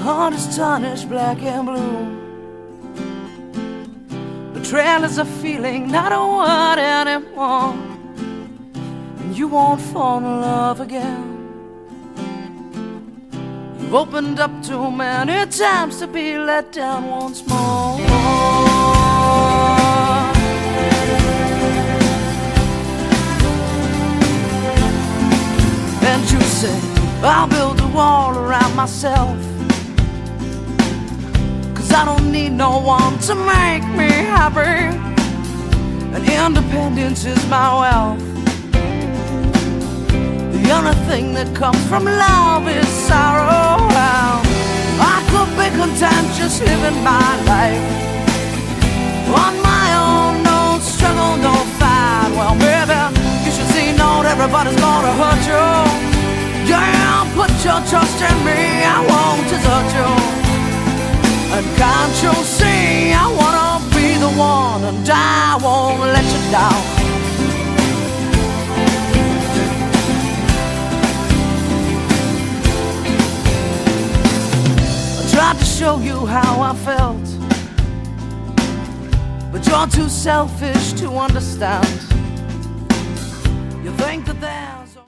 heart is tarnished black and blue. Betrayal is a feeling, not a word anymore, and you won't fall in love again. You've opened up too many times to be let down once more. And you say, I'll build a wall around myself, 'cause I don't need no one to make me happy, and independence is my wealth. The only thing that comes from love is sorrow. I could be content just living my life on my own, no struggle, no fight. Well, baby, you should see not everybody's gonna hurt you. Yeah, put your trust in me, I won't desert you. And can't you see, I wanna be the one, and I won't let you down. I tried to show you how I felt, but you're too selfish to understand. You think that